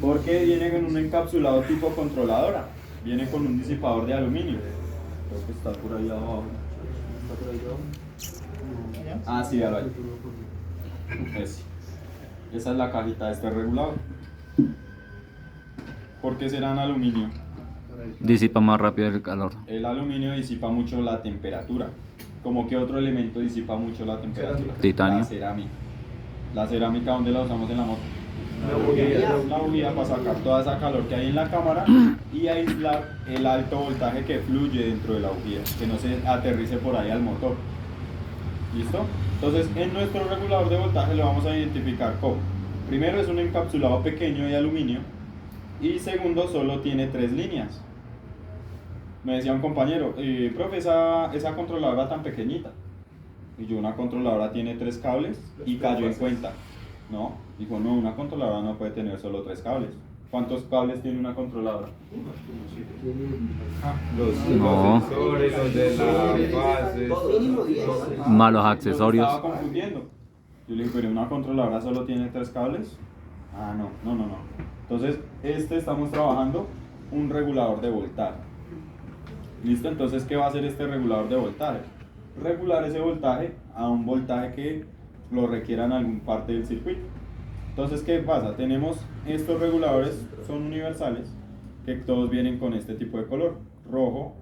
Porque viene con un encapsulado tipo controladora. Viene con un disipador de aluminio. Creo que está por ahí abajo. ¿Está por ahí abajo? Ah, sí, ya lo hay. Esa es la cajita de este regulador. ¿Por qué será en aluminio? Disipa más rápido el calor. El aluminio disipa mucho la temperatura. ¿Cómo que otro elemento disipa mucho la temperatura? Titanio. La cerámica. La cerámica, ¿dónde la usamos en la moto? La bujía para sacar toda esa calor que hay en la cámara y aislar el alto voltaje que fluye dentro de la bujía, que no se aterrice por ahí al motor. ¿Listo? Entonces, en nuestro regulador de voltaje lo vamos a identificar como: primero, es un encapsulado pequeño de aluminio, y segundo, solo tiene 3 líneas. Me decía un compañero, profe, esa controladora tan pequeñita. Y yo, una controladora tiene 3 cables, y cayó en cuenta. No, dijo, no, una controladora no puede tener solo 3 cables. ¿Cuántos cables tiene una controladora? Los No. sensores, los de la base. Malos Yo accesorios. me estaba confundiendo. Yo le dije, pero una controladora solo tiene 3 cables. Ah, no. Entonces, estamos trabajando un regulador de voltaje. ¿Listo? Entonces, ¿qué va a hacer este regulador de voltaje? Regular ese voltaje a un voltaje que lo requiera en alguna parte del circuito. Entonces, ¿qué pasa? Tenemos estos reguladores, son universales, que todos vienen con este tipo de color: rojo,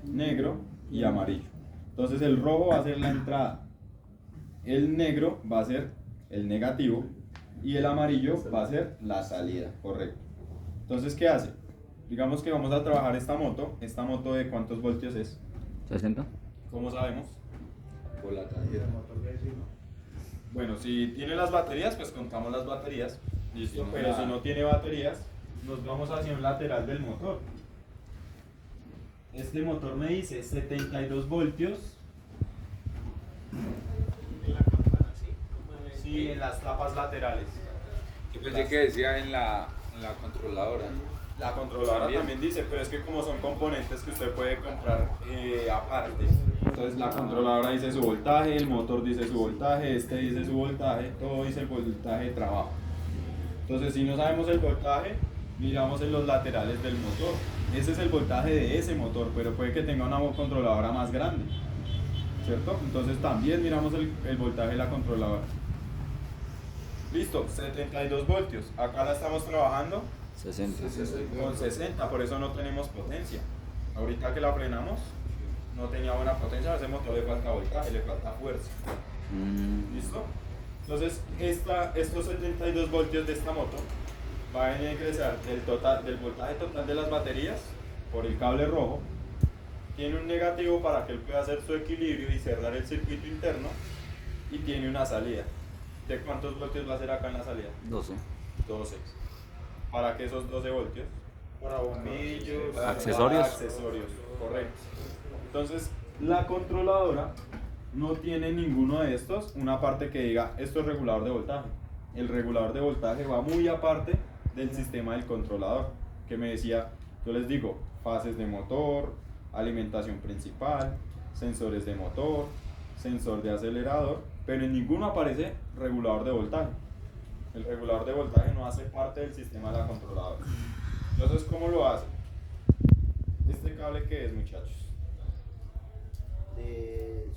negro y amarillo. Entonces, el rojo va a ser la entrada, el negro va a ser el negativo y el amarillo va a ser la salida, correcto. Entonces, ¿qué hace? Digamos que vamos a trabajar esta moto ¿de cuántos voltios es? 60. ¿Cómo sabemos? Por la tarjeta. Bueno, si tiene las baterías, pues contamos las baterías, listo, pero si no tiene baterías, nos vamos hacia un lateral del motor. Este motor me dice 72 voltios. Sí, en las tapas laterales. Yo pensé que decía en la controladora. La controladora también dice, pero es que como son componentes que usted puede comprar aparte. Entonces la controladora dice su voltaje, el motor dice su voltaje, este dice su voltaje, todo dice el voltaje de trabajo. Entonces, si no sabemos el voltaje, miramos en los laterales del motor. Ese es el voltaje de ese motor, pero puede que tenga una controladora más grande, ¿cierto? Entonces también miramos el voltaje de la controladora. Listo, 72 voltios. Acá la estamos trabajando 60. con 60, por eso no tenemos potencia. Ahorita que la frenamos, no tenía buena potencia, a ese motor le falta voltaje, le falta fuerza. ¿Listo? Entonces, estos 72 voltios de esta moto van a ingresar del voltaje total de las baterías por el cable rojo. Tiene un negativo para que él pueda hacer su equilibrio y cerrar el circuito interno, y tiene una salida. ¿De cuántos voltios va a ser acá en la salida? 12. 12. ¿Para qué esos 12 voltios? Para bombillos, Accesorios. accesorios, correcto. Entonces, la controladora no tiene ninguno de estos, una parte que diga esto es regulador de voltaje. El regulador de voltaje va muy aparte del sistema del controlador, que me decía, yo les digo, fases de motor, alimentación principal, sensores de motor, sensor de acelerador, pero en ninguno aparece regulador de voltaje. El regulador de voltaje no hace parte del sistema de la controladora. Entonces, ¿cómo lo hace? ¿Este cable qué es, muchachos? De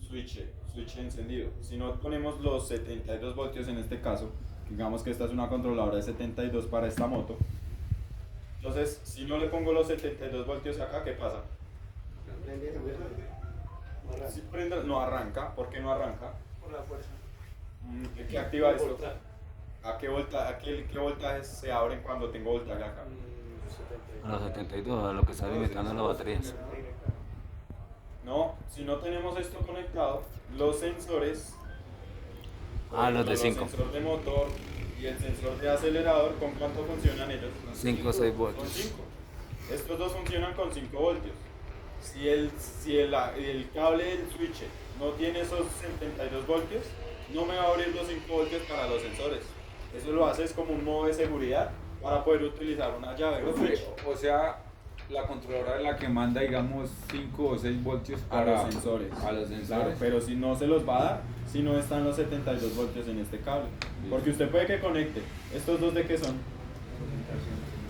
Switch encendido. Si no ponemos los 72 voltios en este caso, digamos que esta es una controladora de 72 para esta moto. Entonces, si no le pongo los 72 voltios acá, ¿qué pasa? Si prende, no arranca. ¿Por qué no arranca? Por la fuerza. ¿Qué activa esto? ¿Qué voltajes se abren cuando tengo voltaje acá? A los 72, a lo que está limitando las baterías. No, si no tenemos esto conectado, los sensores, Los de 5. el sensor de motor y el sensor de acelerador, ¿con cuánto funcionan ellos? 5 o 6 Con voltios. 5. Estos dos funcionan con 5 voltios. Si el cable del switch no tiene esos 72 voltios, no me va a abrir los 5 voltios para los sensores. Eso lo hace es como un modo de seguridad para poder utilizar una llave. Un switch. O sea, la controladora es la que manda, digamos, 5 o 6 voltios A para los sensores. A los Claro, sensores. pero si no se los va a dar, si no están los 72 voltios en este cable. Porque usted puede que conecte. ¿Estos dos de qué son?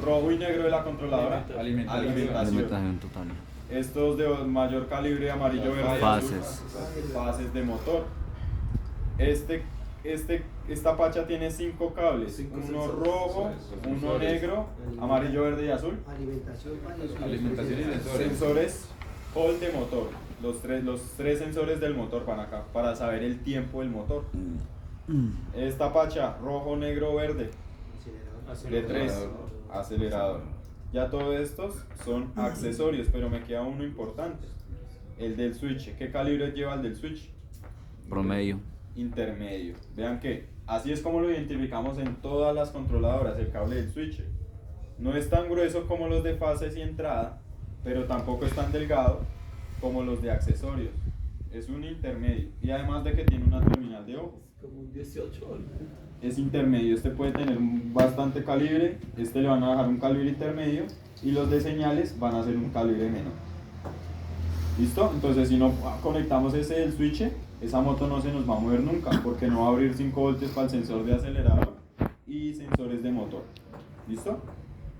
Rojo y negro de la controladora. Alimentación. Alimentación total. Estos de mayor calibre, amarillo, verde y Fases. azul. Fases de motor. Esta pacha tiene 5 cables. Cinco Uno sensores. rojo, uno Sensores. negro, amarillo, verde y azul. Alimentación y sensores. Sensores Hall de motor. Los tres sensores del motor para acá, para saber el tiempo del motor. Esta pacha, rojo, negro, verde, de 3, acelerador. Ya todos estos son accesorios, pero me queda uno importante. El del switch. ¿Qué calibre lleva el del switch? Promedio. Intermedio. Vean que así es como lo identificamos en todas las controladoras, el cable del switch. No es tan grueso como los de fases y entrada, pero tampoco es tan delgado como los de accesorios. Es un intermedio. Y además de que tiene una terminal de ojo. Como un 18 voltios. Es intermedio, este puede tener bastante calibre, este le van a dejar un calibre intermedio y los de señales van a ser un calibre menor. ¿Listo? Entonces si no conectamos ese del switch, esa moto no se nos va a mover nunca porque no va a abrir 5 voltios para el sensor de acelerador y sensores de motor. ¿Listo?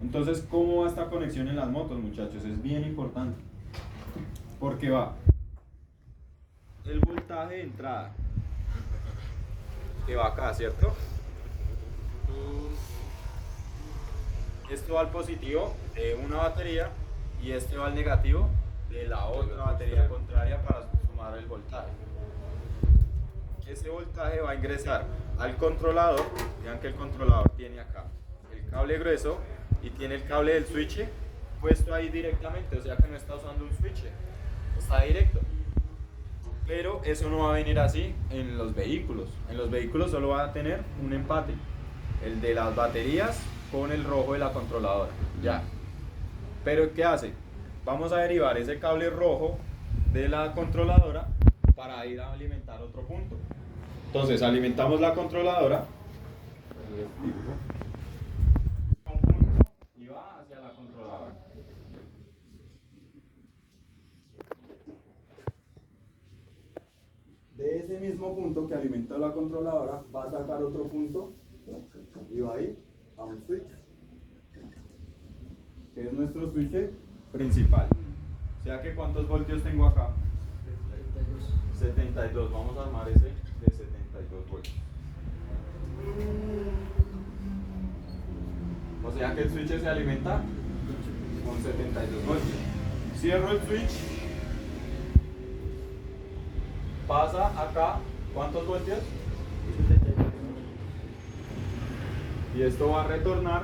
Entonces, ¿cómo va esta conexión en las motos, muchachos? Es bien importante. Porque va el voltaje de entrada que va acá, ¿cierto? Esto va al positivo de una batería y este va al negativo de la otra batería contraria para sumar el voltaje. Ese voltaje va a ingresar al controlador. Vean que el controlador tiene acá el cable grueso y tiene el cable del switch puesto ahí directamente, o sea que no está usando un switch, está directo. Pero eso no va a venir así en los vehículos. En los vehículos solo va a tener un empate, el de las baterías con el rojo de la controladora. Ya. Pero ¿qué hace? Vamos a derivar ese cable rojo de la controladora para ir a alimentar otro punto. Entonces alimentamos la controladora un punto y va hacia la controladora. De ese mismo punto que alimenta la controladora va a sacar otro punto y va a ir a un switch, que es nuestro switch principal. O sea que ¿cuántos voltios tengo acá? 72. Vamos a armar ese de 72 voltios. O sea que el switch se alimenta con 72 voltios. Cierro el switch. Pasa acá, ¿cuántos voltios? Y esto va a retornar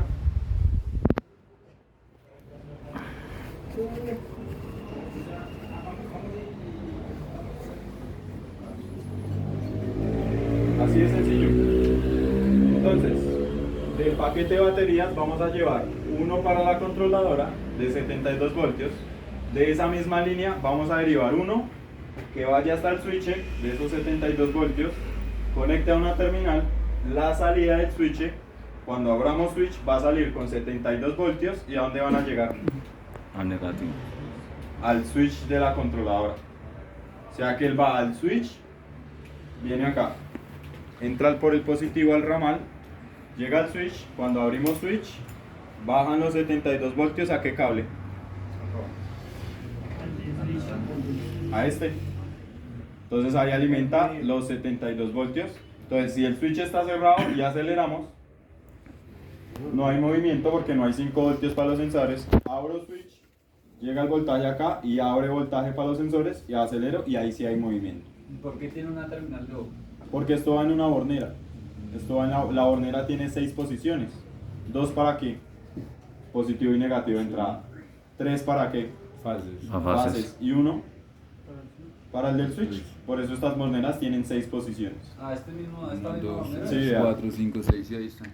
así de sencillo. Entonces, del paquete de baterías vamos a llevar uno para la controladora de 72 voltios. De esa misma línea vamos a derivar uno que vaya hasta el switch de esos 72 voltios, conecte a una terminal. La salida del switch, cuando abramos switch, va a salir con 72 voltios. ¿Y a dónde van a llegar? Al negativo. Al switch de la controladora. O sea que él va al switch, viene acá, entra por el positivo al ramal, llega al switch. Cuando abrimos switch, bajan los 72 voltios. ¿A qué cable? A este. Entonces ahí alimenta los 72 voltios. Entonces si el switch está cerrado y aceleramos, no hay movimiento porque no hay 5 voltios para los sensores. Abro switch, llega el voltaje acá y abre voltaje para los sensores y acelero y ahí sí hay movimiento. ¿Por qué tiene una terminal de ojo? Porque esto va en una bornera. Esto va en la bornera tiene 6 posiciones. 2 para qué? Positivo y negativo de entrada. 3 para qué? Fases. A fases. Y 1 para el del switch. Por eso estas borneras tienen 6 posiciones. Esta misma 2, manera. Sí, vea. 4, 5, 6 y ahí están.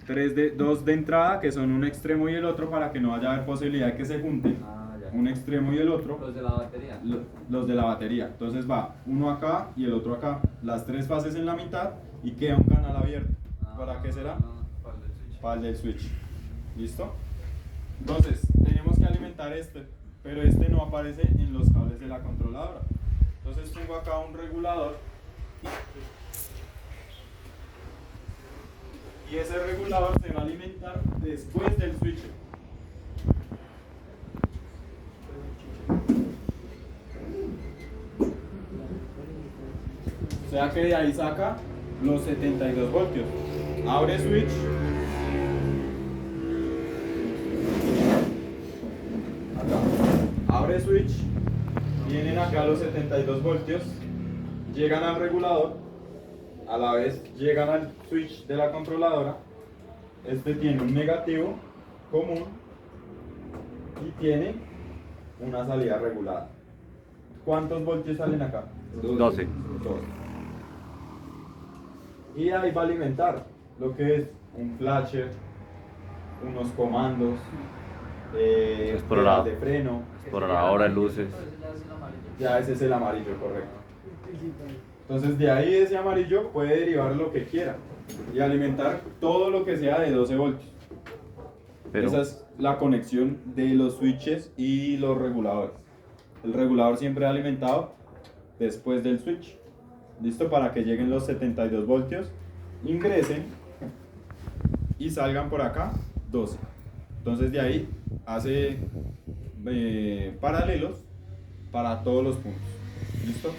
2 de entrada, que son un extremo y el otro, para que no vaya a haber posibilidad de que se junten. Ya. Un extremo y el otro. Los de la batería. Los de la batería. Entonces va uno acá y el otro acá. Las 3 fases en la mitad y queda un canal abierto. ¿Para qué será? Para el del switch. Para el del switch. ¿Listo? Entonces, tenemos que alimentar este pero este no aparece en los cables de la controladora. Entonces tengo acá un regulador y ese regulador se va a alimentar después del switcher. O sea que de ahí saca los 72 voltios. Abre switch. Acá. Abre switch. Vienen acá los 72 voltios. Llegan al regulador. A la vez llegan al switch de la controladora. Este tiene un negativo común y tiene una salida regulada. ¿Cuántos voltios salen acá? 12. 12. Y ahí va a alimentar lo que es un flasher, unos comandos, Explorador. de freno. Exploradora, luces. Ya ese es el amarillo, correcto. Entonces de ahí ese amarillo puede derivar lo que quiera y alimentar todo lo que sea de 12 voltios. Pero, Esa es la conexión de los switches y los reguladores. El regulador siempre alimentado después del switch. ¿Listo? Para que lleguen los 72 voltios, ingresen y salgan por acá 12. Entonces de ahí hace paralelos para todos los puntos. ¿Listo?